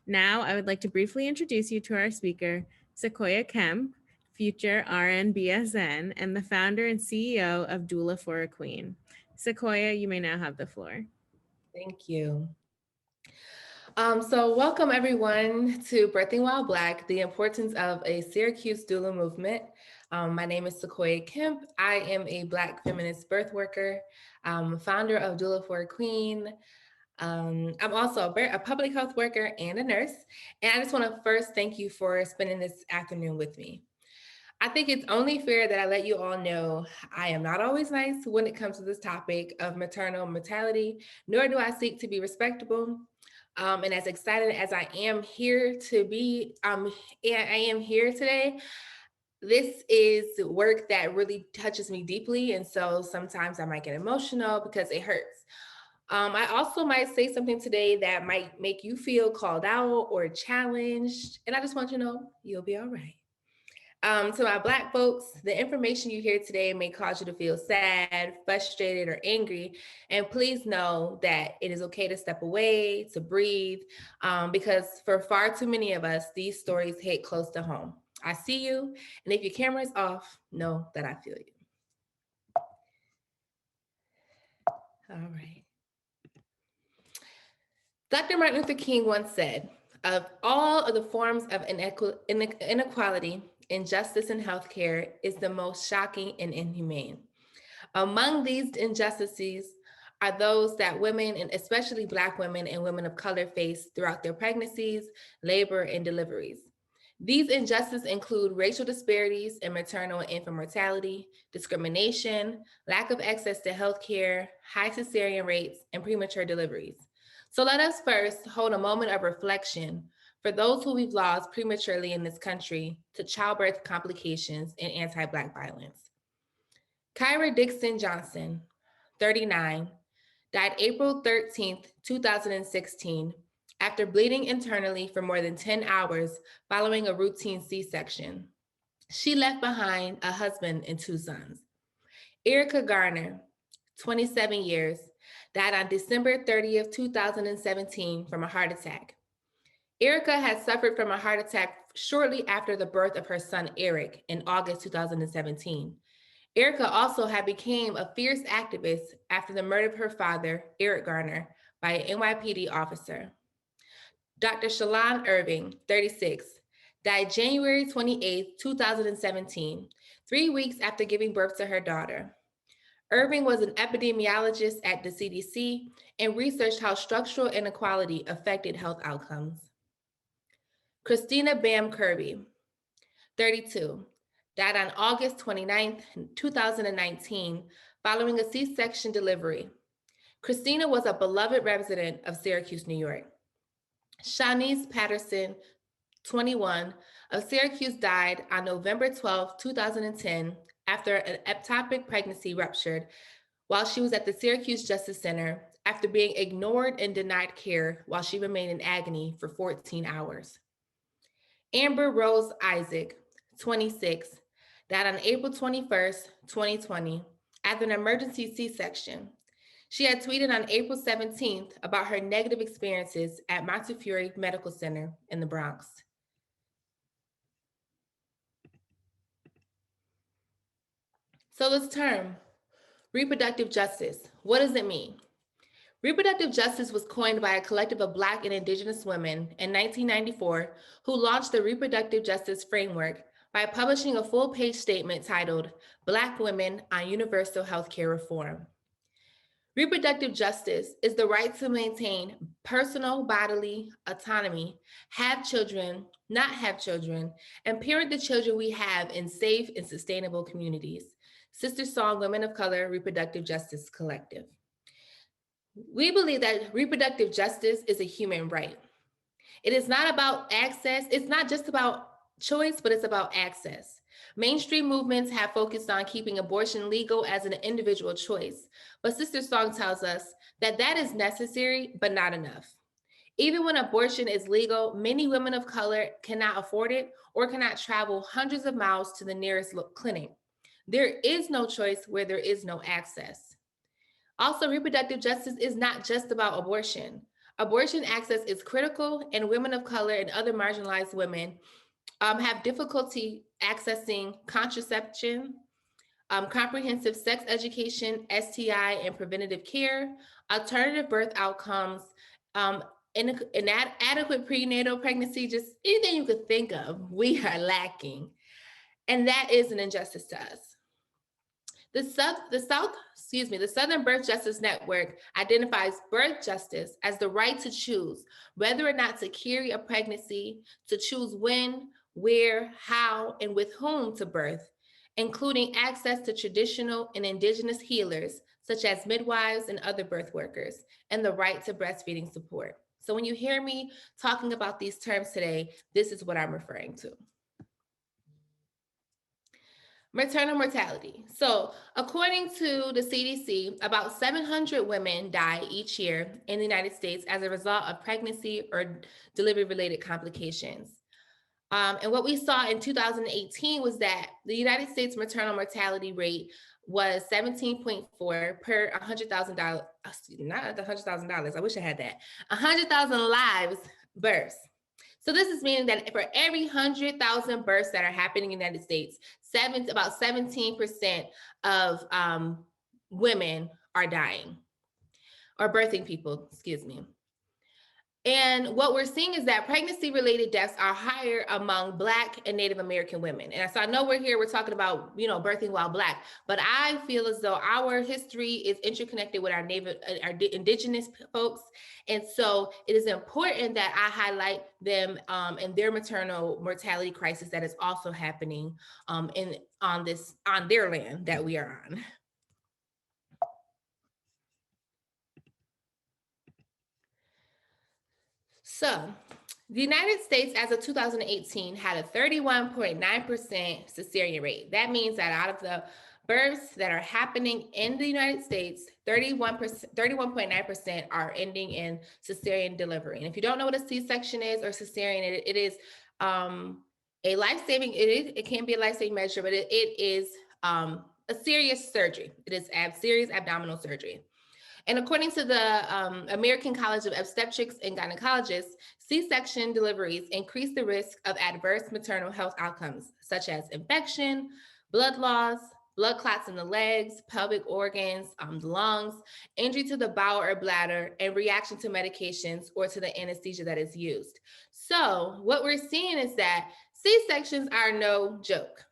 Now, I would like to briefly introduce you to our speaker, SeQuoia Kemp, future RN BSN, and the founder and CEO of Doula for a Queen. SeQuoia, you may now have the floor. Thank you. So welcome everyone to Birthing While Black, the importance of a Syracuse doula movement. My name is SeQuoia Kemp. I am a Black feminist birth worker, founder of Doula for a Queen. I'm also a public health worker and a nurse. And I just want to first thank you for spending this afternoon with me. I think it's only fair that I let you all know I am not always nice when it comes to this topic of maternal mortality, nor do I seek to be respectable. And as excited as I am here to be, I am here today. This is work that really touches me deeply. And so sometimes I might get emotional because it hurts. I also might say something today that might make you feel called out or challenged. And I just want you to know you'll be all right. To my Black folks, the information you hear today may cause you to feel sad, frustrated, or angry. And please know that it is okay to step away, to breathe, because for far too many of us, these stories hit close to home. I see you, and if your camera is off, know that I feel you. All right. Dr. Martin Luther King once said, of all of the forms of inequality, injustice in healthcare is the most shocking and inhumane. Among these injustices are those that women, and especially Black women and women of color, face throughout their pregnancies, labor, and deliveries. These injustices include racial disparities in maternal and infant mortality, discrimination, lack of access to healthcare, high cesarean rates, and premature deliveries. So let us first hold a moment of reflection for those who we've lost prematurely in this country to childbirth complications and anti-Black violence. Kyra Dixon Johnson, 39, died April 13th, 2016, after bleeding internally for more than 10 hours following a routine C-section. She left behind a husband and 2 sons. Erica Garner, 27 years, died on December 30th, 2017 from a heart attack. Erica had suffered from a heart attack shortly after the birth of her son, Eric, in August 2017. Erica also had become a fierce activist after the murder of her father, Eric Garner, by an NYPD officer. Dr. Shalon Irving, 36, died January 28, 2017, 3 weeks after giving birth to her daughter. Irving was an epidemiologist at the CDC and researched how structural inequality affected health outcomes. Christina Bam Kirby, 32, died on August 29, 2019, following a C-section delivery. Christina was a beloved resident of Syracuse, New York. Shanice Patterson, 21, of Syracuse died on November 12, 2010, after an ectopic pregnancy ruptured while she was at the Syracuse Justice Center after being ignored and denied care while she remained in agony for 14 hours. Amber Rose Isaac, 26, died on April 21st, 2020, after an emergency C-section. She had tweeted on April 17th about her negative experiences at Montefiore Medical Center in the Bronx. So this term, reproductive justice, what does it mean? Reproductive justice was coined by a collective of Black and Indigenous women in 1994 who launched the Reproductive Justice Framework by publishing a full-page statement titled Black Women on Universal Healthcare Reform. Reproductive justice is the right to maintain personal bodily autonomy, have children, not have children, and parent the children we have in safe and sustainable communities. Sister Song Women of Color Reproductive Justice Collective. We believe that reproductive justice is a human right. It is not about access. It's not just about choice, but it's about access. Mainstream movements have focused on keeping abortion legal as an individual choice, but Sister Song tells us that that is necessary, but not enough. Even when abortion is legal, many women of color cannot afford it or cannot travel hundreds of miles to the nearest clinic. There is no choice where there is no access. Also, reproductive justice is not just about abortion. Abortion access is critical, and women of color and other marginalized women have difficulty accessing contraception, comprehensive sex education, STI, and preventative care, alternative birth outcomes, inadequate prenatal pregnancy, just anything you could think of, we are lacking. And that is an injustice to us. The Southern Birth Justice Network identifies birth justice as the right to choose whether or not to carry a pregnancy, to choose when, where, how, and with whom to birth, including access to traditional and indigenous healers, such as midwives and other birth workers, and the right to breastfeeding support. So when you hear me talking about these terms today, this is what I'm referring to. Maternal mortality. So according to the CDC, about 700 women die each year in the United States as a result of pregnancy or delivery-related complications. And what we saw in 2018 was that the United States maternal mortality rate was 17.4 per $100,000, not $100,000, I wish I had that, 100,000 lives births. So this is meaning that for every 100,000 births that are happening in the United States, about 17% of women are dying, or birthing people, excuse me. And what we're seeing is that pregnancy-related deaths are higher among Black and Native American women. And so I know we're talking about, birthing while Black, but I feel as though our history is interconnected with our indigenous folks. And so it is important that I highlight them and their maternal mortality crisis that is also happening on their land that we are on. So the United States, as of 2018, had a 31.9% cesarean rate. That means that out of the births that are happening in the United States, 31.9% are ending in cesarean delivery. And if you don't know what a C-section is or cesarean, it is a life-saving, it can be a life-saving measure, but it is a serious surgery. It is serious abdominal surgery. And according to the American College of Obstetrics and Gynecologists, C-section deliveries increase the risk of adverse maternal health outcomes, such as infection, blood loss, blood clots in the legs, pelvic organs, the lungs, injury to the bowel or bladder, and reaction to medications or to the anesthesia that is used. So what we're seeing is that C-sections are no joke.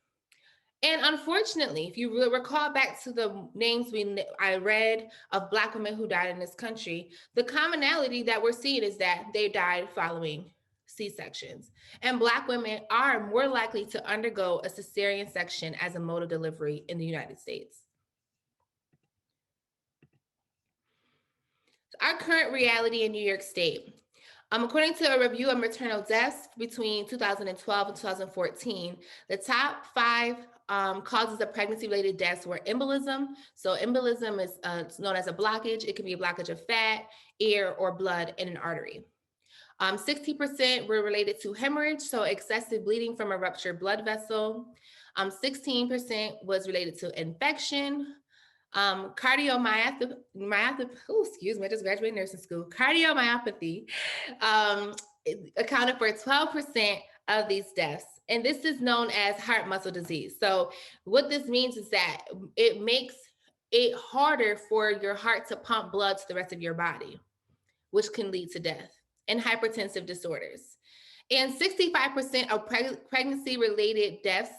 And unfortunately, if you recall back to the names I read of Black women who died in this country, the commonality that we're seeing is that they died following C-sections. And Black women are more likely to undergo a cesarean section as a mode of delivery in the United States. So our current reality in New York State. According to a review of maternal deaths between 2012 and 2014, the top 5 causes of pregnancy-related deaths were embolism. So embolism is known as a blockage. It can be a blockage of fat, air, or blood in an artery. 60% were related to hemorrhage, so excessive bleeding from a ruptured blood vessel. 16% was related to infection. Cardiomyopathy, excuse me, I just graduated nursing school. Cardiomyopathy accounted for 12% of these deaths. And this is known as heart muscle disease. So what this means is that it makes it harder for your heart to pump blood to the rest of your body, which can lead to death, and hypertensive disorders. And 65% of pregnancy-related deaths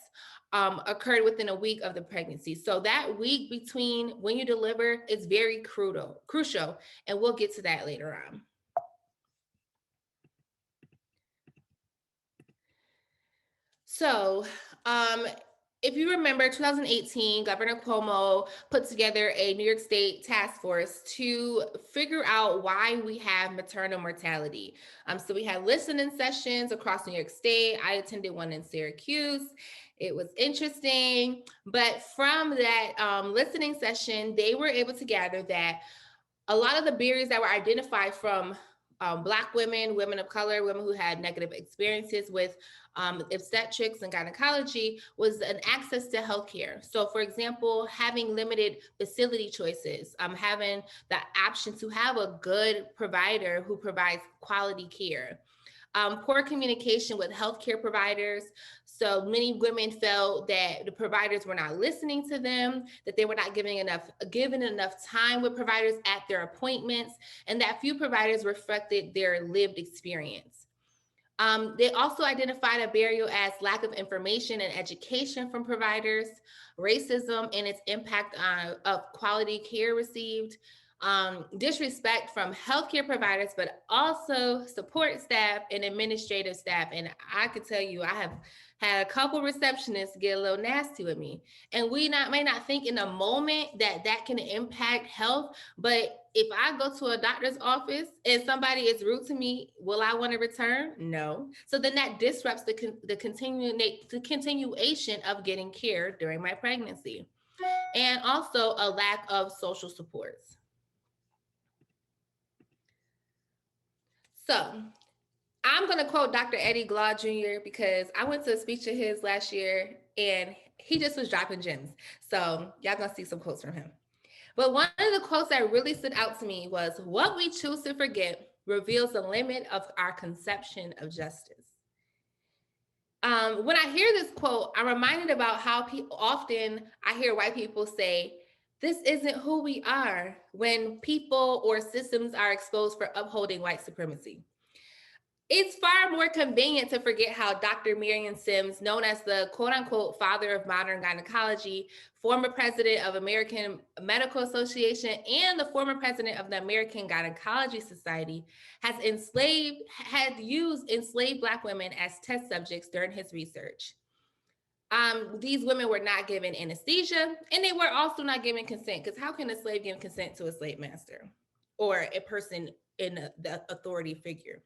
occurred within a week of the pregnancy. So that week between when you deliver is very crucial, and we'll get to that later on. So if you remember, 2018, Governor Cuomo put together a New York State task force to figure out why we have maternal mortality. So we had listening sessions across New York State. I attended one in Syracuse. It was interesting, but from that listening session, they were able to gather that a lot of the barriers that were identified from Black women, women of color, women who had negative experiences with obstetrics and gynecology was an access to healthcare. So, for example, having limited facility choices, having the option to have a good provider who provides quality care. Poor communication with healthcare providers. So many women felt that the providers were not listening to them, that they were not given enough time with providers at their appointments, and that few providers reflected their lived experience. They also identified a barrier as lack of information and education from providers, racism and its impact on of quality care received, disrespect from healthcare providers, but also support staff and administrative staff. And I could tell you, I have had a couple receptionists get a little nasty with me. And may not think in a moment that that can impact health, but if I go to a doctor's office and somebody is rude to me, will I want to return? No. So then that disrupts the continuation of getting care during my pregnancy. And also a lack of social supports. So I'm going to quote Dr. Eddie Glaw Jr. because I went to a speech of his last year and he just was dropping gems. So y'all going to see some quotes from him. But one of the quotes that really stood out to me was, "What we choose to forget reveals the limit of our conception of justice." When I hear this quote, I'm reminded about how often I hear white people say, "This isn't who we are," when people or systems are exposed for upholding white supremacy. It's far more convenient to forget how Dr. Marion Sims, known as the quote unquote father of modern gynecology, former president of American Medical Association, and the former president of the American Gynecology Society, had used enslaved Black women as test subjects during his research. These women were not given anesthesia, and they were also not given consent, because how can a slave give consent to a slave master or a person in the authority figure?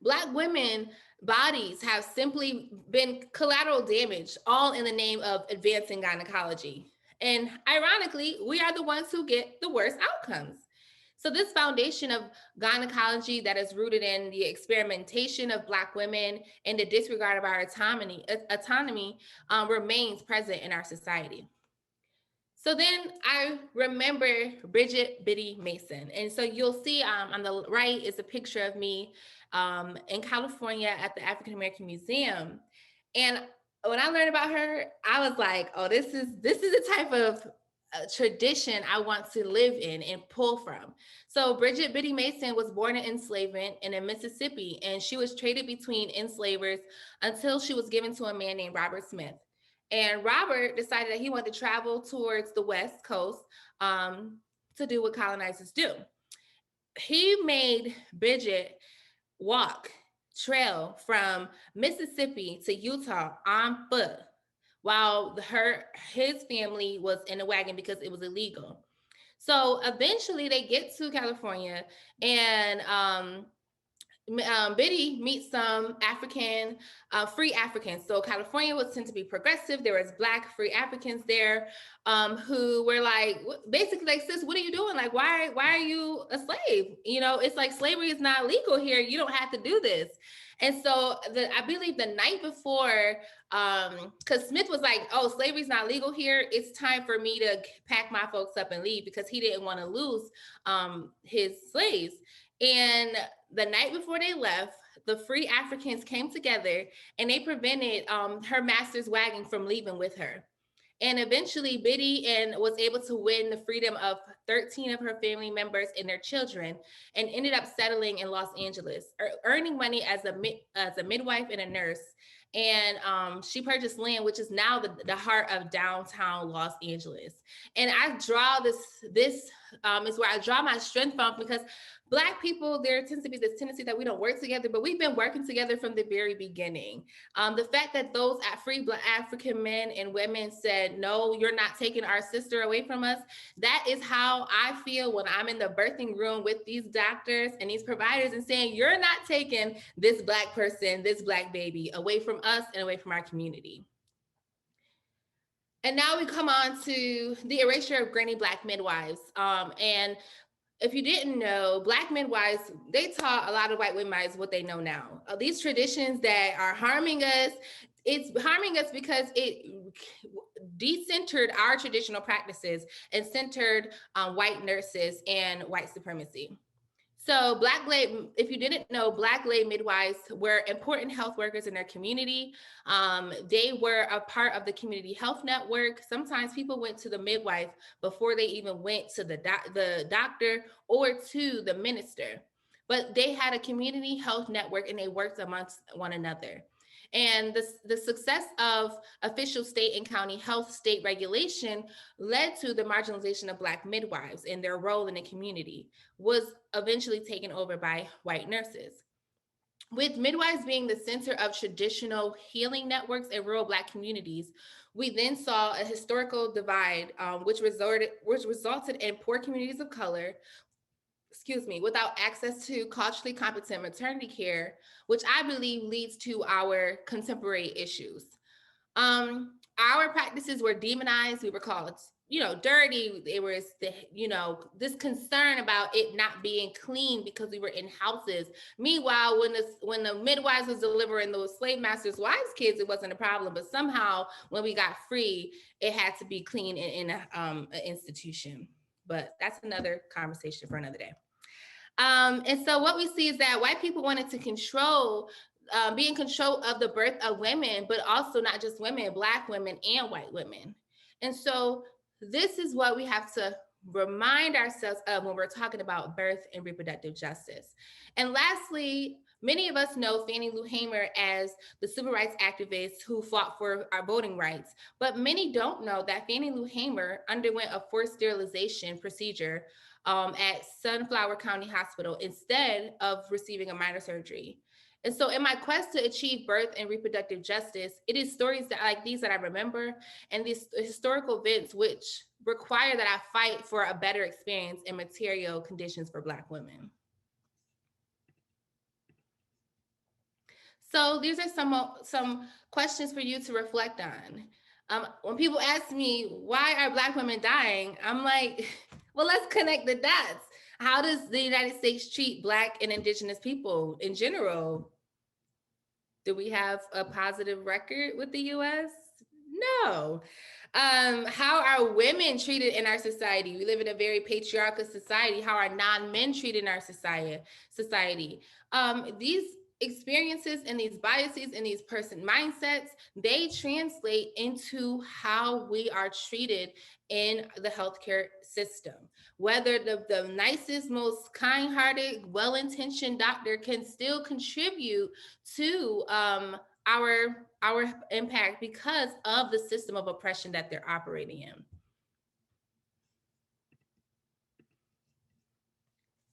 Black women bodies have simply been collateral damage, all in the name of advancing gynecology. And ironically, we are the ones who get the worst outcomes. So this foundation of gynecology that is rooted in the experimentation of Black women and the disregard of our autonomy remains present in our society. So then I remember Bridget Biddy Mason. And so you'll see on the right is a picture of me in California at the African American Museum. And when I learned about her, I was like, oh, this is the type of tradition I want to live in and pull from. So Bridget Biddy Mason was born in enslavement in Mississippi, and she was traded between enslavers until she was given to a man named Robert Smith. And Robert decided that he wanted to travel towards the West Coast to do what colonizers do. He made Bridget trail from Mississippi to Utah on foot, while his family was in a wagon because it was illegal. So eventually they get to California, and Biddy meets some free Africans. So California was tend to be progressive. There was Black free Africans there who were like, basically like, sis, what are you doing? Like, why are you a slave? You know, it's like slavery is not legal here. You don't have to do this. And so I believe the night before, because Smith was like, oh, slavery's not legal here. It's time for me to pack my folks up and leave, because he didn't want to lose his slaves. And the night before they left, the free Africans came together and they prevented her master's wagon from leaving with her. And eventually Biddy was able to win the freedom of 13 of her family members and their children, and ended up settling in Los Angeles, earning money as a midwife and a nurse. And she purchased land, which is now the heart of downtown Los Angeles. And I draw this is where I draw my strength from, because Black people, there tends to be this tendency that we don't work together, but we've been working together from the very beginning. The fact that those free Black African men and women said, no, you're not taking our sister away from us. That is how I feel when I'm in the birthing room with these doctors and these providers and saying, you're not taking this Black person, this Black baby away from us and away from our community. And now we come on to the erasure of granny Black midwives. And if you didn't know, Black midwives, they taught a lot of white midwives what they know now. These traditions that are harming us, it's harming us because it decentered our traditional practices and centered white nurses and white supremacy. So if you didn't know, Black lay midwives were important health workers in their community. They were a part of the community health network. Sometimes people went to the midwife before they even went to the doctor or to the minister. But they had a community health network and they worked amongst one another. And the success of official state and county health state regulation led to the marginalization of Black midwives and their role in the community was eventually taken over by white nurses. With midwives being the center of traditional healing networks in rural Black communities, we then saw a historical divide, which resulted in poor communities of color, without access to culturally competent maternity care, which I believe leads to our contemporary issues. Our practices were demonized. We were called, dirty. There was this concern about it not being clean because we were in houses. Meanwhile, when the midwives was delivering those slave masters' wives' kids, it wasn't a problem. But somehow, when we got free, it had to be clean in an institution. But that's another conversation for another day. And so what we see is that white people wanted to be in control of the birth of women, but also not just women, Black women and white women. And so this is what we have to remind ourselves of when we're talking about birth and reproductive justice. And lastly, many of us know Fannie Lou Hamer as the civil rights activist who fought for our voting rights, but many don't know that Fannie Lou Hamer underwent a forced sterilization procedure at Sunflower County Hospital instead of receiving a minor surgery. And so in my quest to achieve birth and reproductive justice, it is stories like these that I remember and these historical events which require that I fight for a better experience and material conditions for Black women. So these are some questions for you to reflect on. When people ask me, why are Black women dying? I'm like, well, let's connect the dots. How does the United States treat Black and Indigenous people in general? Do we have a positive record with the US? No. How are women treated in our society? We live in a very patriarchal society. How are non-men treated in our society? These experiences and these biases and these person mindsets, they translate into how we are treated in the healthcare system. Whether the nicest, most kind-hearted, well-intentioned doctor can still contribute to our impact because of the system of oppression that they're operating in.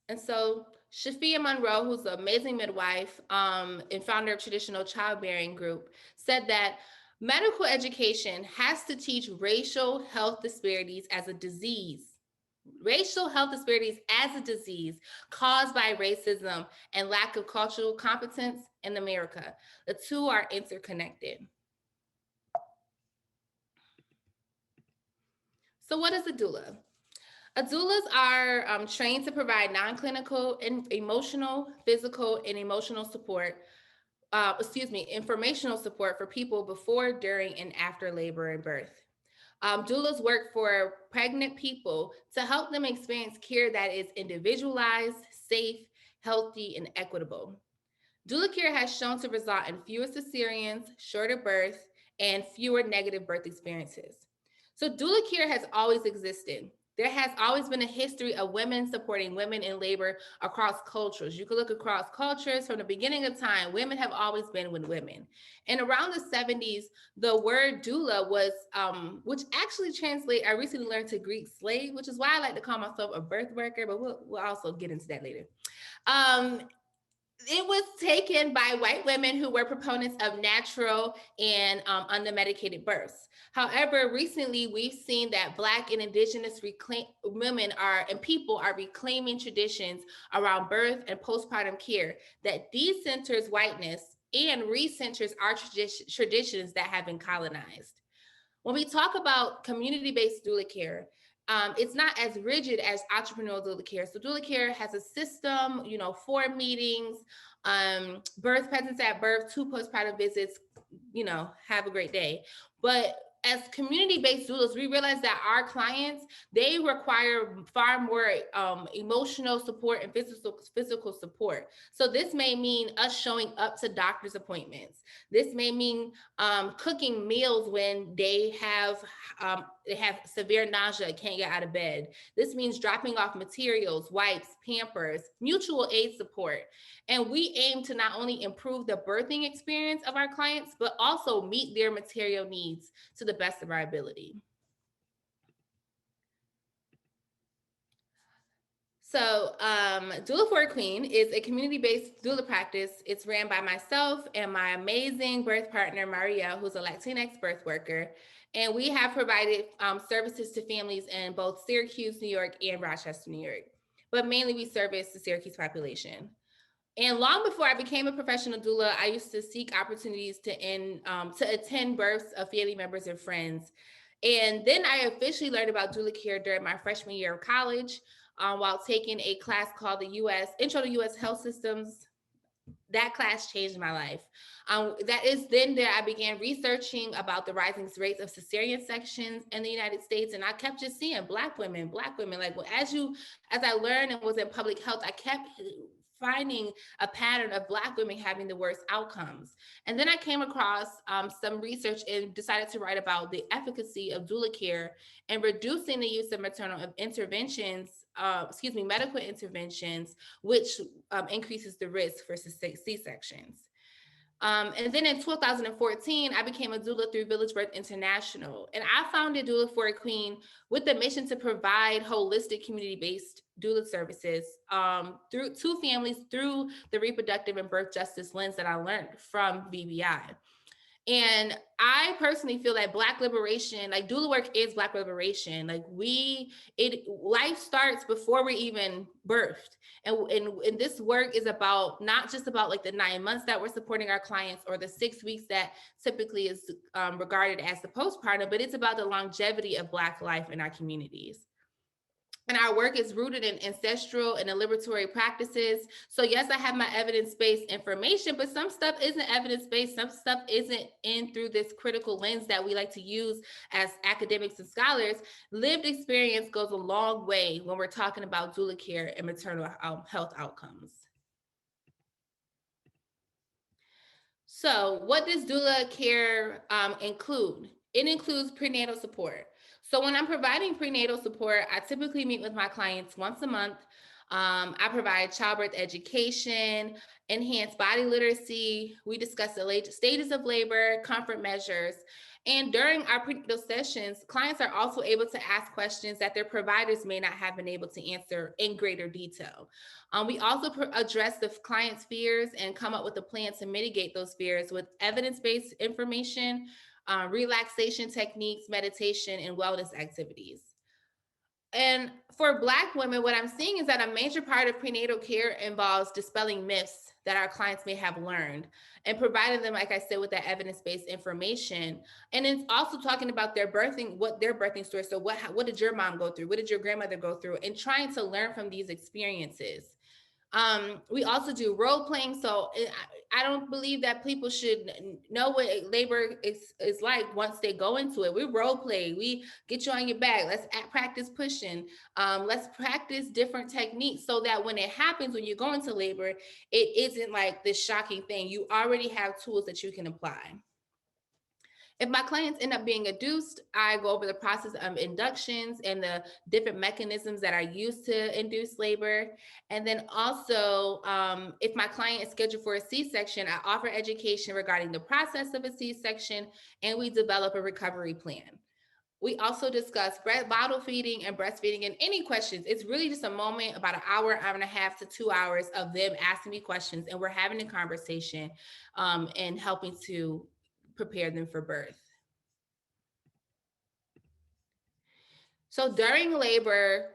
And so Shafia Monroe, who's an amazing midwife and founder of Traditional Childbearing Group, said that medical education has to teach racial health disparities as a disease. Racial health disparities as a disease caused by racism and lack of cultural competence in America. The two are interconnected. So what is a doula? Doulas are trained to provide non-clinical and emotional, physical, and emotional support, informational support for people before, during, and after labor and birth. Doulas work for pregnant people to help them experience care that is individualized, safe, healthy, and equitable. Doula care has shown to result in fewer cesareans, shorter birth, and fewer negative birth experiences. So doula care has always existed. There has always been a history of women supporting women in labor across cultures. You can look across cultures from the beginning of time. Women have always been with women. And around the 70s, the word doula was, which actually I recently learned to Greek slave, which is why I like to call myself a birthworker, but we'll also get into that later. It was taken by white women who were proponents of natural and unmedicated births. However, recently we've seen that Black and Indigenous women and people are reclaiming traditions around birth and postpartum care that decenters whiteness and recenters our traditions that have been colonized. When we talk about community-based doula care, it's not as rigid as entrepreneurial doula care. So doula care has a system, 4 meetings, birth presence at birth, 2 postpartum visits, have a great day. But as community-based doulas, we realize that our clients, they require far more emotional support and physical support. So this may mean us showing up to doctor's appointments. This may mean cooking meals when they have severe nausea, can't get out of bed. This means dropping off materials, wipes, pampers, mutual aid support. And we aim to not only improve the birthing experience of our clients, but also meet their material needs to the best of our ability. So Doula for a Queen is a community-based doula practice. It's ran by myself and my amazing birth partner, Maria, who's a Latinx birth worker. And we have provided services to families in both Syracuse, New York, and Rochester, New York. But mainly we service the Syracuse population. And long before I became a professional doula, I used to seek opportunities to attend births of family members and friends. And then I officially learned about doula care during my freshman year of college while taking a class called the Intro to U.S. Health Systems. That class changed my life. That is then that I began researching about the rising rates of cesarean sections in the United States. And I kept just seeing Black women. Like, well, as I learned and was in public health, I kept finding a pattern of Black women having the worst outcomes. And then I came across some research and decided to write about the efficacy of doula care and reducing the use of maternal interventions, medical interventions, which increases the risk for C-sections. And then in 2014, I became a doula through Village Birth International. And I founded Doula for a Queen with the mission to provide holistic community-based doula services to families through the reproductive and birth justice lens that I learned from VBI. And I personally feel that Black liberation, like doula work is Black liberation. Like life starts before we're even birthed. And this work is about, not just about like the 9 months that we're supporting our clients or the 6 weeks that typically is regarded as the postpartum, but it's about the longevity of Black life in our communities. And our work is rooted in ancestral and liberatory practices. So yes, I have my evidence-based information, but some stuff isn't evidence-based. Some stuff isn't in through this critical lens that we like to use as academics and scholars. Lived experience goes a long way when we're talking about doula care and maternal health outcomes. So what does doula care include? It includes prenatal support. So when I'm providing prenatal support, I typically meet with my clients once a month. I provide childbirth education, enhanced body literacy. We discuss the stages of labor, comfort measures. And during our prenatal sessions, clients are also able to ask questions that their providers may not have been able to answer in greater detail. We also address the client's fears and come up with a plan to mitigate those fears with evidence-based information, relaxation techniques, meditation, and wellness activities. And for Black women, what I'm seeing is that a major part of prenatal care involves dispelling myths that our clients may have learned and providing them, like I said, with that evidence-based information. And it's also talking about their birthing story. So what did your mom go through? What did your grandmother go through? And trying to learn from these experiences. We also do role playing. So I don't believe that people should know what labor is like once they go into it. We role play, we get you on your back. Let's practice pushing. Let's practice different techniques so that when it happens, when you go into labor, it isn't like this shocking thing. You already have tools that you can apply. If my clients end up being induced, I go over the process of inductions and the different mechanisms that are used to induce labor. And then also, if my client is scheduled for a C-section, I offer education regarding the process of a C-section, and we develop a recovery plan. We also discuss bottle feeding and breastfeeding, and any questions. It's really just a moment, about an hour, hour and a half to 2 hours of them asking me questions, and we're having a conversation and helping to prepare them for birth. So during labor,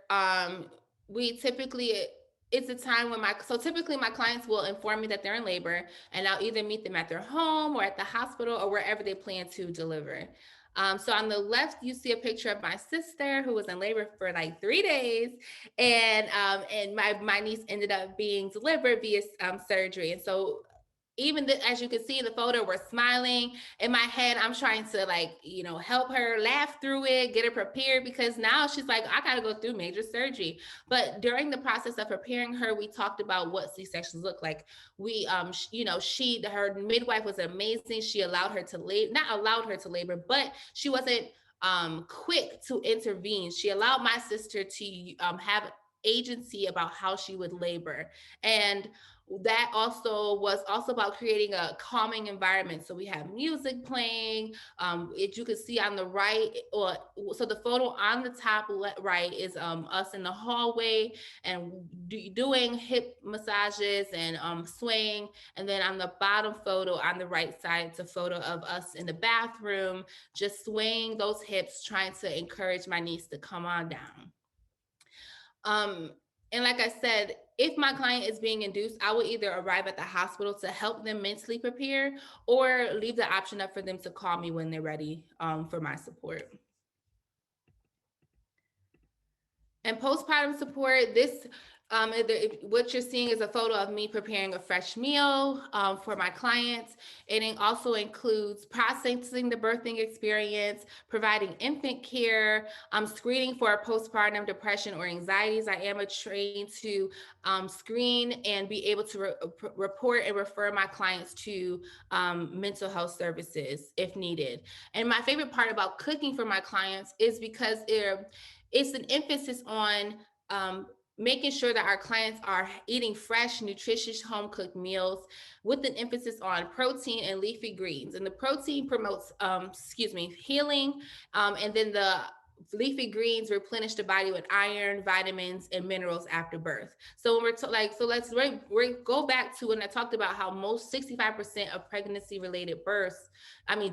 it's a time when typically my clients will inform me that they're in labor, and I'll either meet them at their home or at the hospital or wherever they plan to deliver. So on the left, you see a picture of my sister who was in labor for like 3 days, and my niece ended up being delivered via surgery. And so as you can see in the photo, we're smiling. In my head, I'm trying to help her laugh through it, get her prepared, because now she's like, I got to go through major surgery. But during the process of preparing her, we talked about what C-sections look like. We, her midwife was amazing. She allowed her to not allowed her to labor, but she wasn't quick to intervene. She allowed my sister to have agency about how she would labor. And that was also about creating a calming environment. So we have music playing. You can see on the right, so the photo on the top right is us in the hallway and doing hip massages and swaying. And then on the bottom photo on the right side, it's a photo of us in the bathroom, just swaying those hips, trying to encourage my niece to come on down. And like I said, if my client is being induced, I will either arrive at the hospital to help them mentally prepare or leave the option up for them to call me when they're ready for my support. And postpartum support, what you're seeing is a photo of me preparing a fresh meal for my clients. And it also includes processing the birthing experience, providing infant care, screening for postpartum depression or anxieties. I am trained to screen and be able to report and refer my clients to mental health services if needed. And my favorite part about cooking for my clients is because it's an emphasis on making sure that our clients are eating fresh, nutritious, home-cooked meals with an emphasis on protein and leafy greens. And the protein promotes, healing, and then the leafy greens replenish the body with iron, vitamins, and minerals after birth. So when let's go back to when I talked about how most 65% of pregnancy-related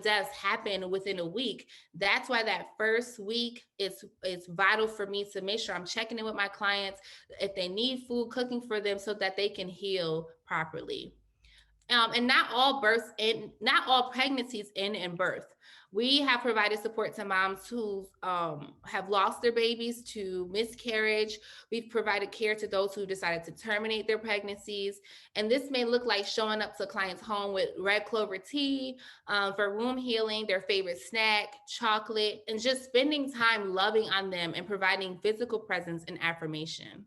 deaths happen within a week. That's why that first week it's vital for me to make sure I'm checking in with my clients if they need food, cooking for them so that they can heal properly. And not all pregnancies end in birth. We have provided support to moms who have lost their babies to miscarriage. We've provided care to those who decided to terminate their pregnancies. And this may look like showing up to a client's home with red clover tea for womb healing, their favorite snack, chocolate, and just spending time loving on them and providing physical presence and affirmation.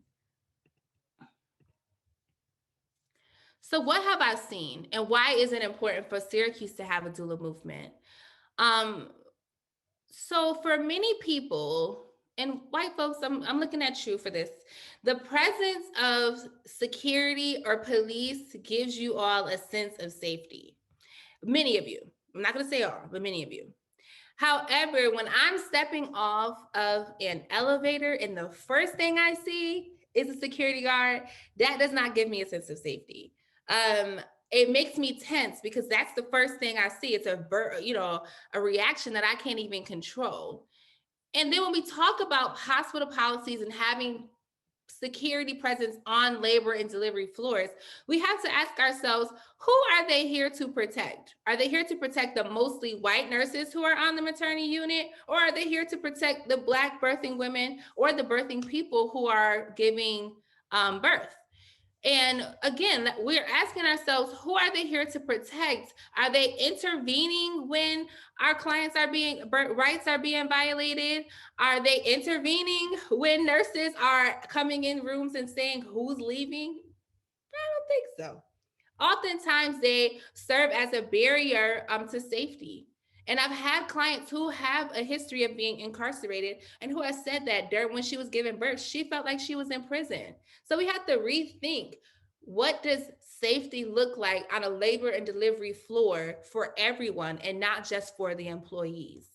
So what have I seen, and why is it important for Syracuse to have a doula movement? So for many people, and white folks, I'm looking at you for this, the presence of security or police gives you all a sense of safety. Many of you, I'm not going to say all, but many of you. However, when I'm stepping off of an elevator and the first thing I see is a security guard, that does not give me a sense of safety. It makes me tense because that's the first thing I see. It's a reaction that I can't even control. And then when we talk about hospital policies and having security presence on labor and delivery floors, we have to ask ourselves, who are they here to protect? Are they here to protect the mostly white nurses who are on the maternity unit? Or are they here to protect the Black birthing women or the birthing people who are giving birth? And again, we're asking ourselves, who are they here to protect? Are they intervening when our clients rights are being violated? Are they intervening when nurses are coming in rooms and saying who's leaving? I don't think so. Oftentimes they serve as a barrier to safety. And I've had clients who have a history of being incarcerated and who have said that when she was giving birth, she felt like she was in prison. So we have to rethink, what does safety look like on a labor and delivery floor for everyone and not just for the employees?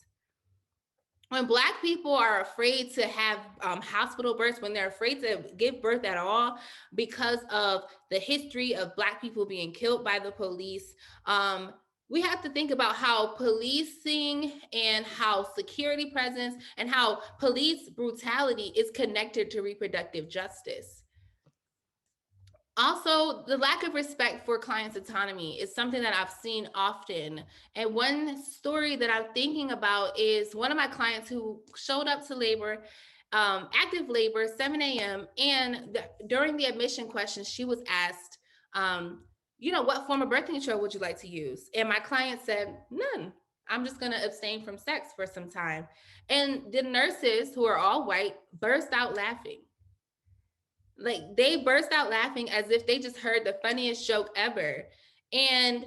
When Black people are afraid to have hospital births, when they're afraid to give birth at all because of the history of Black people being killed by the police, we have to think about how policing and how security presence and how police brutality is connected to reproductive justice. Also, the lack of respect for clients' autonomy is something that I've seen often. And one story that I'm thinking about is one of my clients who showed up to labor, active labor, 7 a.m. And during the admission questions, she was asked, what form of birth control would you like to use? And my client said, none. I'm just going to abstain from sex for some time. And the nurses, who are all white, burst out laughing. Like, they burst out laughing as if they just heard the funniest joke ever. And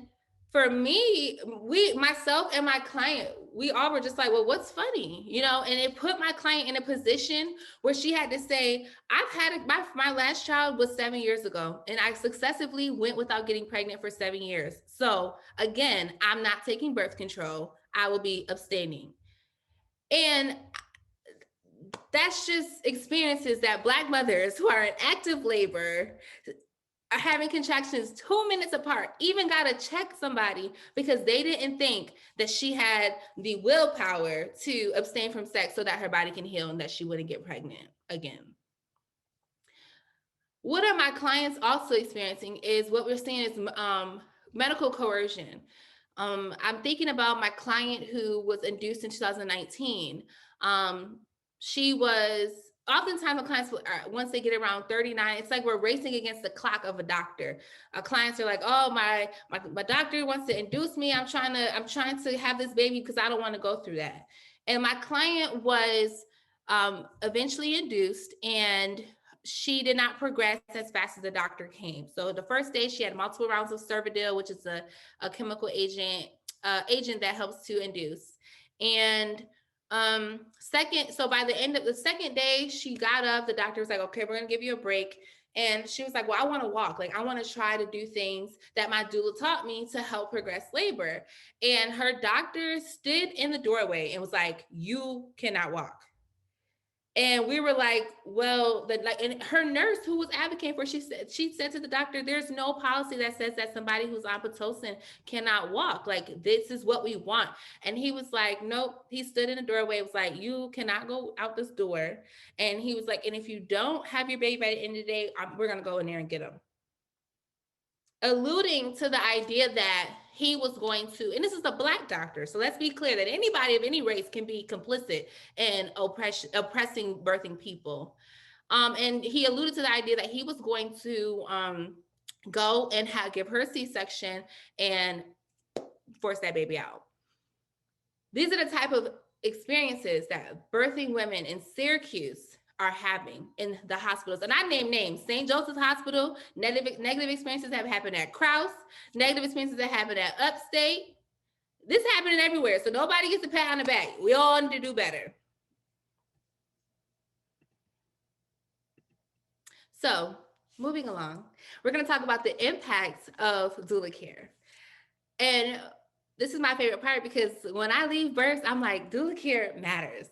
for me, myself and my client, we all were just like, well, what's funny? And it put my client in a position where she had to say, my last child was 7 years ago, and I successively went without getting pregnant for 7 years. So again, I'm not taking birth control. I will be abstaining. And that's just experiences that Black mothers who are in active labor are having contractions 2 minutes apart, even got to check somebody because they didn't think that she had the willpower to abstain from sex so that her body can heal and that she wouldn't get pregnant again. What are my clients also experiencing is what we're seeing is medical coercion. I'm thinking about my client who was induced in 2019. She was oftentimes, clients, once they get around 39, it's like we're racing against the clock of a doctor. Clients are like, oh, my doctor wants to induce me. I'm trying to have this baby because I don't want to go through that. And my client was eventually induced, and she did not progress as fast as the doctor came. So the first day she had multiple rounds of Cervidil, which is a chemical agent that helps to induce. And so by the end of the second day, she got up. The doctor was like, okay, we're gonna give you a break. And she was like, well, I want to walk. Like, I want to try to do things that my doula taught me to help progress labor. And her doctor stood in the doorway and was like, you cannot walk. And we were like, well, and her nurse who was advocating for, she said to the doctor, there's no policy that says that somebody who's on Pitocin cannot walk. Like, this is what we want. And he was like, nope. He stood in the doorway, was like, you cannot go out this door. And he was like, and if you don't have your baby by the end of the day, we're going to go in there and get him. Alluding to the idea that he was going to, and this is a Black doctor, so let's be clear that anybody of any race can be complicit in oppressing birthing people. And he alluded to the idea that he was going to go and give her a C-section and force that baby out. These are the type of experiences that birthing women in Syracuse are having in the hospitals. And I name names: St. Joseph's Hospital. Negative experiences have happened at Krause. Negative experiences that happened at Upstate. This happening everywhere. So nobody gets a pat on the back. We all need to do better. So moving along, we're going to talk about the impacts of doula care. And this is my favorite part because when I leave births, I'm like, doula care matters.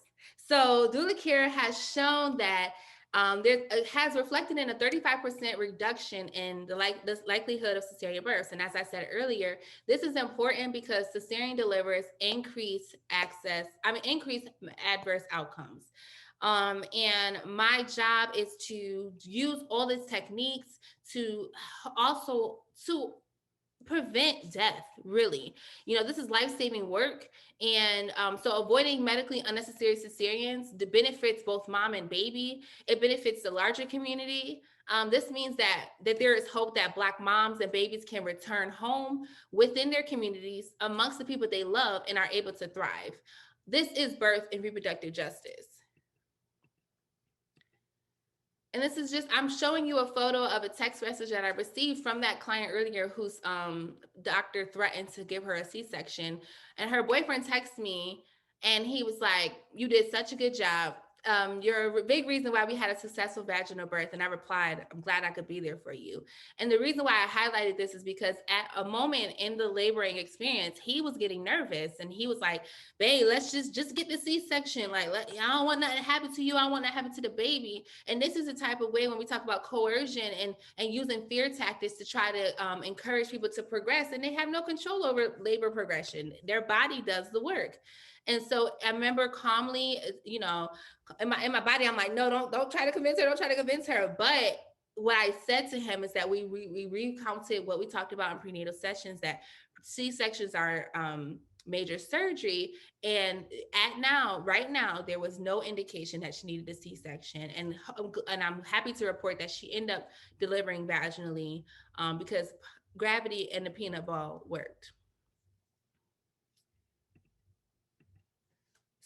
So doula care has shown that it has reflected in a 35% reduction in the likelihood of cesarean births. And as I said earlier, this is important because cesarean deliverers increase adverse outcomes. And my job is to use all these techniques to also prevent death, really. This is life-saving work. And so avoiding medically unnecessary cesareans benefits both mom and baby. It benefits the larger community. This means that there is hope that Black moms and babies can return home within their communities amongst the people they love and are able to thrive. This is birth and reproductive justice. And this is just, I'm showing you a photo of a text message that I received from that client earlier whose doctor threatened to give her a C-section. And her boyfriend texted me and he was like, you did such a good job. You're a big reason why we had a successful vaginal birth. And I replied, I'm glad I could be there for you. And the reason why I highlighted this is because at a moment in the laboring experience, he was getting nervous and he was like, babe, let's just get the C-section. Like, I don't want nothing to happen to you. I don't want that to happen to the baby. And this is the type of way when we talk about coercion and using fear tactics to try to encourage people to progress, and they have no control over labor progression. Their body does the work. And so I remember calmly, in my body, I'm like, no, don't try to convince her. Don't try to convince her. But what I said to him is that we recounted what we talked about in prenatal sessions, that C-sections are major surgery. And right now, there was no indication that she needed a C-section. And I'm happy to report that she ended up delivering vaginally because gravity and the peanut ball worked.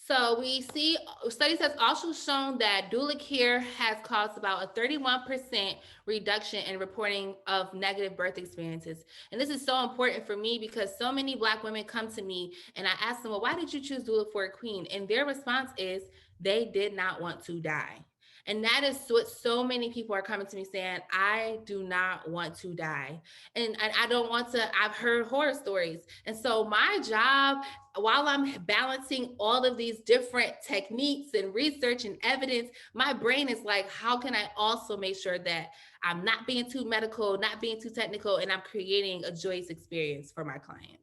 So we see studies have also shown that doula care has caused about a 31% reduction in reporting of negative birth experiences. And this is so important for me because so many Black women come to me and I ask them, well, why did you choose doula for a queen? And their response is they did not want to die. And that is what so many people are coming to me saying, I do not want to die. And I don't want to, I've heard horror stories. And so my job, while I'm balancing all of these different techniques and research and evidence, my brain is like, how can I also make sure that I'm not being too medical, not being too technical, and I'm creating a joyous experience for my clients?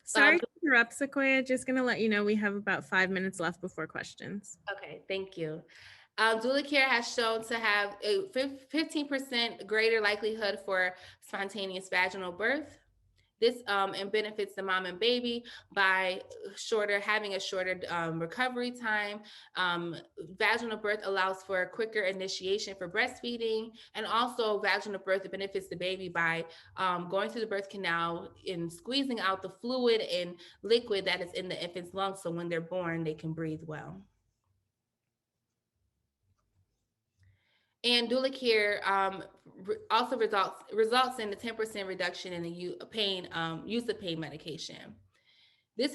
Sorry to interrupt, SeQuoia. Just going to let you know we have about 5 minutes left before questions. Okay, thank you. Doula care has shown to have a 15% greater likelihood for spontaneous vaginal birth. This and benefits the mom and baby by having a shorter recovery time. Vaginal birth allows for a quicker initiation for breastfeeding, and also vaginal birth benefits the baby by going through the birth canal and squeezing out the fluid and liquid that is in the infant's lungs, so when they're born, they can breathe well. And doula care also results in a 10% reduction in the use of pain medication. This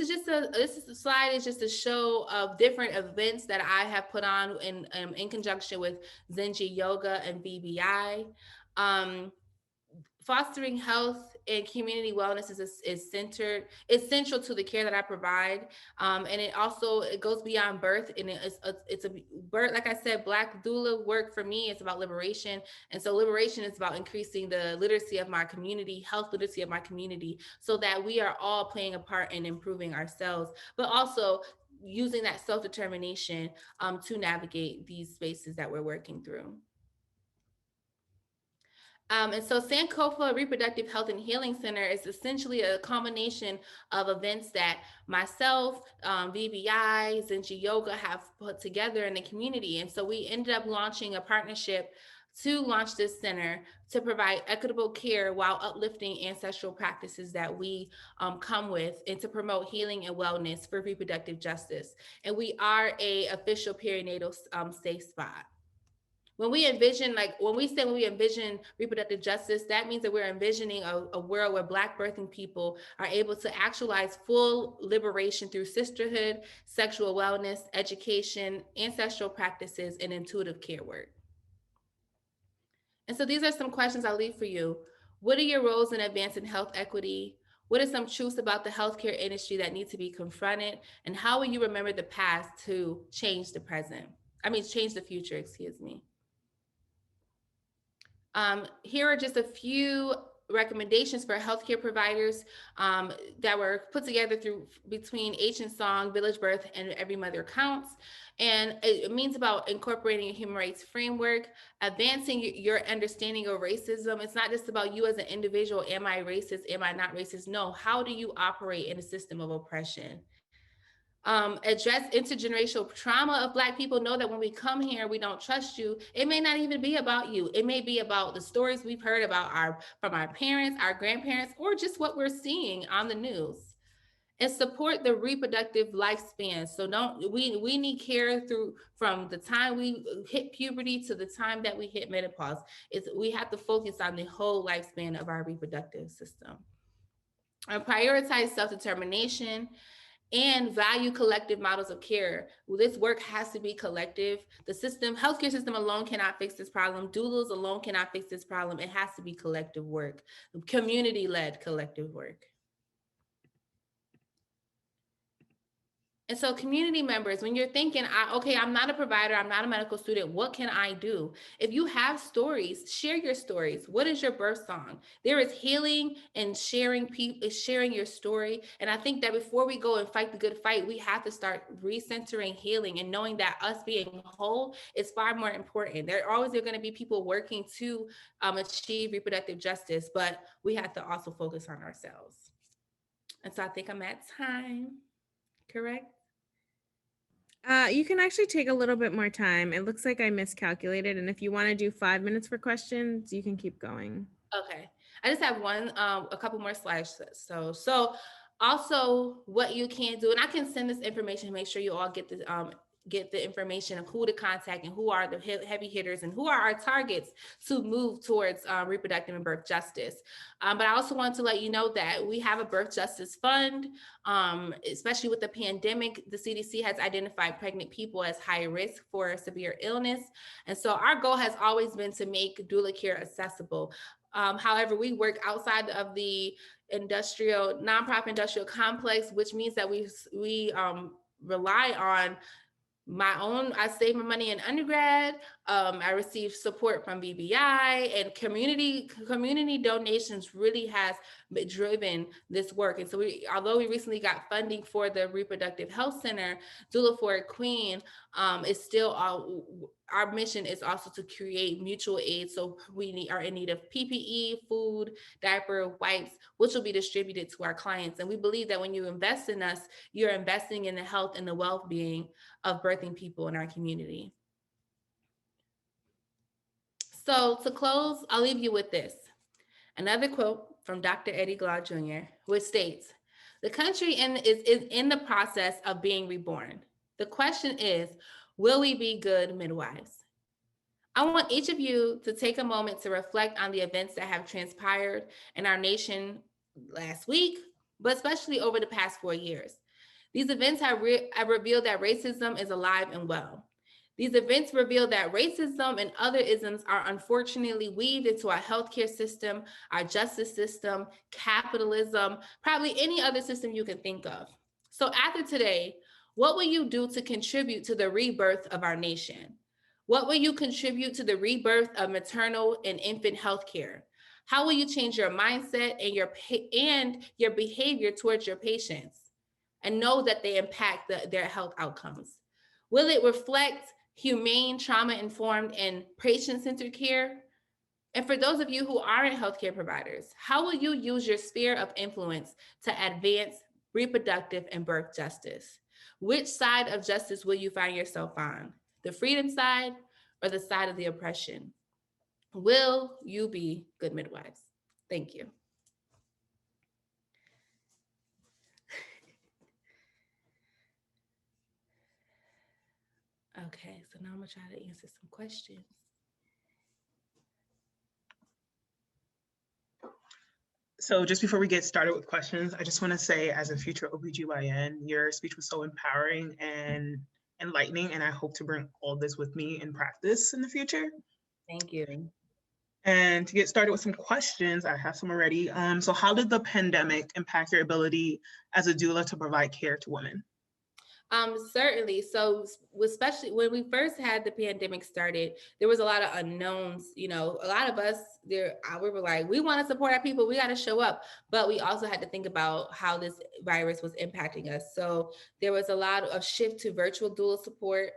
slide is just a show of different events that I have put on in conjunction with Zenji Yoga and VBI. Fostering health and community wellness is central to the care that I provide, and it goes beyond birth. And it's a birth, like I said, Black doula work for me is about liberation, and so liberation is about increasing the literacy of my community, health literacy of my community, so that we are all playing a part in improving ourselves, but also using that self-determination to navigate these spaces that we're working through. And so Sankofa Reproductive Health and Healing Center is essentially a combination of events that myself, VBI, Zenji Yoga have put together in the community. And so we ended up launching a partnership to launch this center to provide equitable care while uplifting ancestral practices that we come with, and to promote healing and wellness for reproductive justice. And we are an official perinatal safe spot. When we envision reproductive justice, that means that we're envisioning a world where Black birthing people are able to actualize full liberation through sisterhood, sexual wellness, education, ancestral practices, and intuitive care work. And so these are some questions I'll leave for you. What are your roles in advancing health equity? What are some truths about the healthcare industry that need to be confronted? And how will you remember the past to change the future, excuse me. Here are just a few recommendations for healthcare providers that were put together between Ancient Song, Village Birth, and Every Mother Counts. And it means about incorporating a human rights framework, advancing your understanding of racism. It's not just about you as an individual. Am I racist? Am I not racist? No, how do you operate in a system of oppression? Address intergenerational trauma of Black people. Know that when we come here, we don't trust you. It may not even be about you. It may be about the stories we've heard from our parents, our grandparents, or just what we're seeing on the news. And support the reproductive lifespan. So we need care from the time we hit puberty to the time that we hit menopause. We have to focus on the whole lifespan of our reproductive system. And prioritize self-determination and value collective models of care. This work has to be collective. The healthcare system alone cannot fix this problem. Doulas alone cannot fix this problem. It has to be collective work, community-led collective work. And so community members, when you're thinking, okay, I'm not a provider, I'm not a medical student, what can I do? If you have stories, share your stories. What is your birth song? There is healing in sharing your story. And I think that before we go and fight the good fight, we have to start recentering healing and knowing that us being whole is far more important. There are going to be people working to achieve reproductive justice, but we have to also focus on ourselves. And so I think I'm at time, correct? You can actually take a little bit more time. It looks like I miscalculated. And if you want to do 5 minutes for questions, you can keep going. Okay. I just have a couple more slides. So also what you can do, and I can send this information, make sure you all get the information of who to contact and who are the heavy hitters and who are our targets to move towards reproductive and birth justice. But I also want to let you know that we have a birth justice fund, especially with the pandemic. The CDC has identified pregnant people as high risk for severe illness. And so our goal has always been to make doula care accessible. However, we work outside of the nonprofit industrial complex, which means that we rely on I saved my money in undergrad. I received support from BBI, and community donations really has driven this work. And so although we recently got funding for the Reproductive Health Center, Doula for a Queen is still our mission is also to create mutual aid. So we are in need of PPE, food, diaper, wipes, which will be distributed to our clients. And we believe that when you invest in us, you're investing in the health and the well-being of birthing people in our community. So to close, I'll leave you with this. Another quote from Dr. Eddie Glaude Jr., which states, "The country is in the process of being reborn. The question is, will we be good midwives?" I want each of you to take a moment to reflect on the events that have transpired in our nation last week, but especially over the past 4 years. These events have revealed that racism is alive and well. These events reveal that racism and other isms are unfortunately weaved into our healthcare system, our justice system, capitalism, probably any other system you can think of. So after today, what will you do to contribute to the rebirth of our nation? What will you contribute to the rebirth of maternal and infant healthcare? How will you change your mindset and your behavior towards your patients and know that they impact their health outcomes? Will it reflect humane, trauma-informed, and patient-centered care? And for those of you who aren't healthcare providers, how will you use your sphere of influence to advance reproductive and birth justice? Which side of justice will you find yourself on? The freedom side or the side of the oppression? Will you be good midwives? Thank you. Okay, so now I'm gonna try to answer some questions. So just before we get started with questions, I just want to say, as a future OBGYN, your speech was so empowering and enlightening, and I hope to bring all this with me in practice in the future. Thank you. And to get started with some questions, I have some already. So how did the pandemic impact your ability as a doula to provide care to women? Certainly. So especially when we first had the pandemic started, there was a lot of unknowns. A lot of us we were like, we want to support our people, we got to show up. But we also had to think about how this virus was impacting us. So there was a lot of shift to virtual doula support.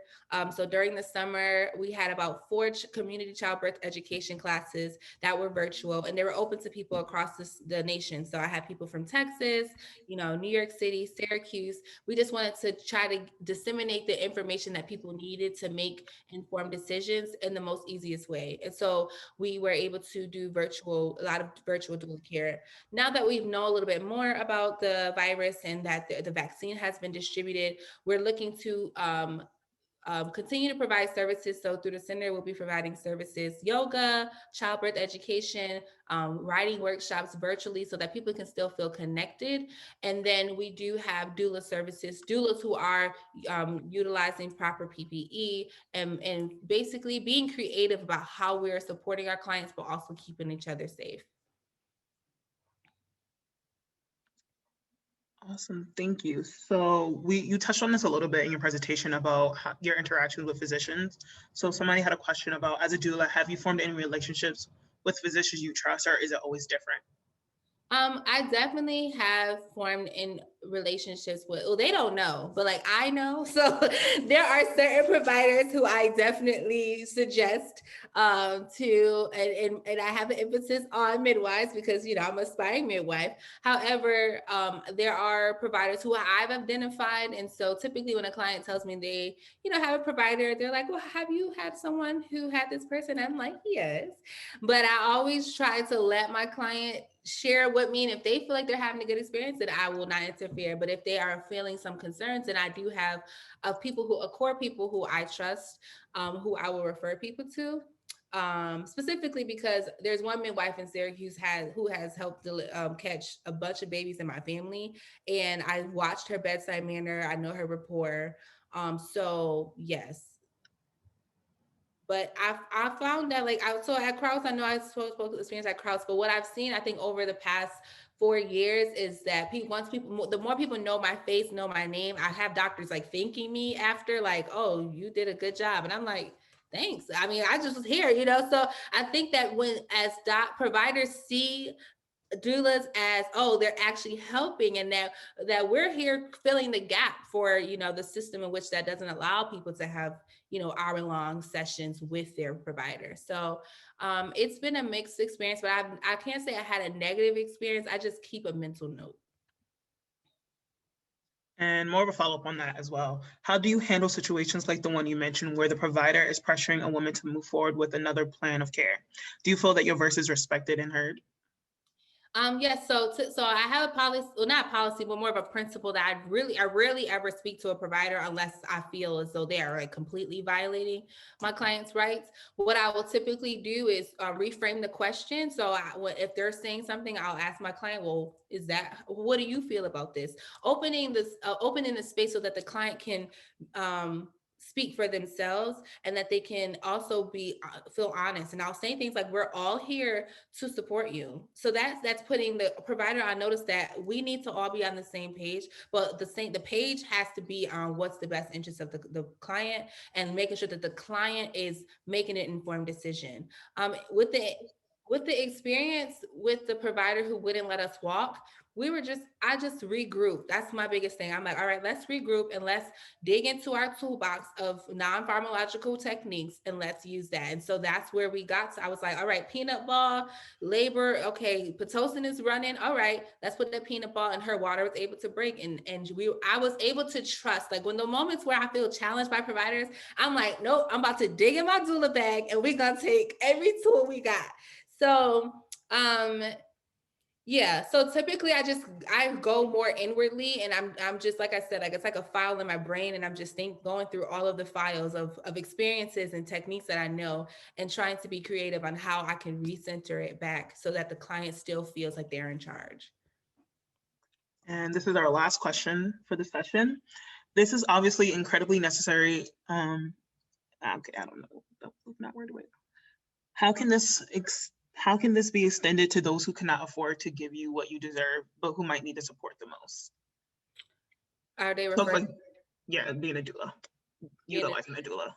So during the summer, we had about 4 community childbirth education classes that were virtual, and they were open to people across the nation. So I had people from Texas, New York City, Syracuse. We just wanted to try to disseminate the information that people needed to make informed decisions in the most easiest way. And so we were able to do a lot of virtual doula care. Now that we know a little bit more about the virus and that the vaccine has been distributed, we're looking to continue to provide services. So through the center, we'll be providing services, yoga, childbirth education, writing workshops virtually so that people can still feel connected. And then we do have doula services, doulas who are utilizing proper PPE and basically being creative about how we're supporting our clients, but also keeping each other safe. Awesome, thank you. So you touched on this a little bit in your presentation about your interactions with physicians. So somebody had a question about, as a doula, have you formed any relationships with physicians you trust, or is it always different? I definitely have formed in relationships with, well, they don't know, but like I know. So there are certain providers who I definitely suggest to, and I have an emphasis on midwives because, you know, I'm an aspiring midwife. However, there are providers who I've identified. And so typically when a client tells me they, you know, have a provider, they're like, well, have you had someone who had this person? I'm like, yes. But I always try to let my client share with me. And if they feel like they're having a good experience, then I will not interfere. But if they are feeling some concerns, then I do have core people who I trust, who I will refer people to. Specifically because there's one midwife in Syracuse who has helped catch a bunch of babies in my family. And I watched her bedside manner. I know her rapport. So yes, but I found that so at Kraus, I know I supposed to experience at Kraus, but what I've seen, I think over the past 4 years is that the more people know my face, know my name, I have doctors like thanking me after like, oh, you did a good job. And I'm like, thanks. I mean, I just was here, you know? So I think that as providers see doulas as, oh, they're actually helping, and that we're here filling the gap for, you know, the system in which that doesn't allow people to have, you know, hour-long sessions with their provider. So it's been a mixed experience, but I can't say I had a negative experience. I just keep a mental note. And more of a follow-up on that as well. How do you handle situations like the one you mentioned where the provider is pressuring a woman to move forward with another plan of care? Do you feel that your voice is respected and heard? Yes. So I have a policy, well, not a policy, but more of a principle that I rarely ever speak to a provider unless I feel as though they are like completely violating my client's rights. What I will typically do is reframe the question. So if they're saying something, I'll ask my client, well, what do you feel about this? Opening the space so that the client can, speak for themselves, and that they can also feel honest. And I'll say things like, we're all here to support you. So that's putting the provider on notice that we need to all be on the same page, but the page has to be on what's the best interest of the client, and making sure that the client is making an informed decision. With the experience with the provider who wouldn't let us walk, I just regrouped. That's my biggest thing. I'm like, all right, let's regroup and let's dig into our toolbox of non-pharmacological techniques and let's use that. And so that's where we got to. I was like, all right, peanut ball, labor, okay, Pitocin is running. All right, let's put that peanut ball, and her water was able to break. And I was able to trust, like when the moments where I feel challenged by providers, I'm like, nope, I'm about to dig in my doula bag and we're gonna take every tool we got. So yeah, so typically I go more inwardly, and I'm just, like I said, like it's like a file in my brain, and I'm just going through all of the files of experiences and techniques that I know, and trying to be creative on how I can recenter it back so that the client still feels like they're in charge. And this is our last question for the session. This is obviously incredibly necessary. Okay, I don't know. Not where to wait. How can this be extended to those who cannot afford to give you what you deserve, but who might need the support the most? Are they So, referring? yeah, being a doula, utilizing a doula.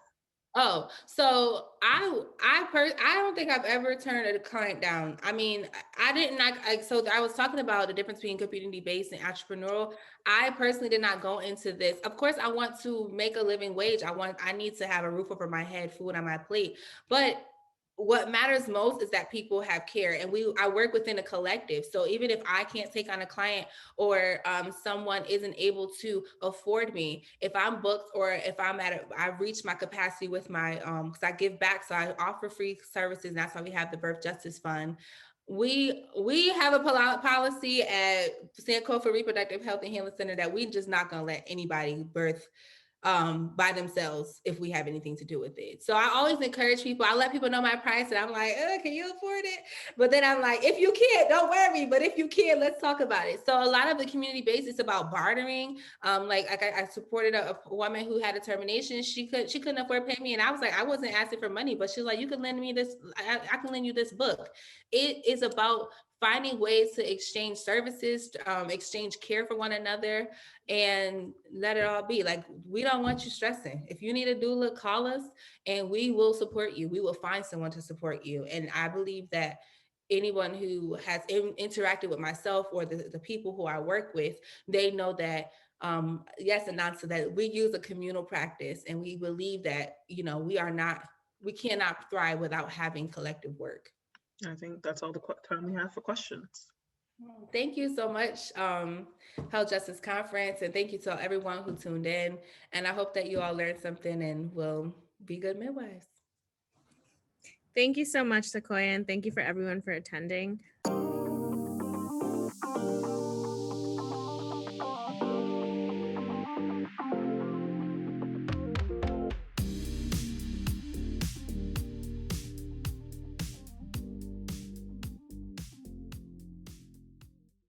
Oh, so I don't think I've ever turned a client down. I mean, I didn't so I was talking about the difference between community-based and entrepreneurial. I personally did not go into this. Of course, I want to make a living wage. I need to have a roof over my head, food on my plate. But what matters most is that people have care, and I work within a collective. So even if I can't take on a client, or someone isn't able to afford me, if I'm booked, or if I've reached my capacity with my because I give back, so I offer free services, and that's why we have the Birth Justice Fund. We have a policy at Sankofa Reproductive Health and Healing Center that we just not gonna let anybody birth by themselves if we have anything to do with it. So I always encourage people. I let people know my price, and I'm like, can you afford it? But then I'm like, if you can't, don't worry. But if you can, let's talk about it. So a lot of the community base is about bartering. I supported a woman who had a termination. She couldn't afford to pay me, and I was like, I wasn't asking for money, but she was like, you can lend me this. I can lend you this book. It is about finding ways to exchange services, exchange care for one another, and let it all be. Like, we don't want you stressing. If you need a doula, call us and we will support you. We will find someone to support you. And I believe that anyone who has interacted with myself or the people who I work with, they know that yes, and not so that we use a communal practice, and we believe that, we cannot thrive without having collective work. I think that's all the time we have for questions. Thank you so much, Health Justice Conference, and thank you to everyone who tuned in. And I hope that you all learned something and will be good midwives. Thank you so much, SeQuoia, and thank you for everyone for attending.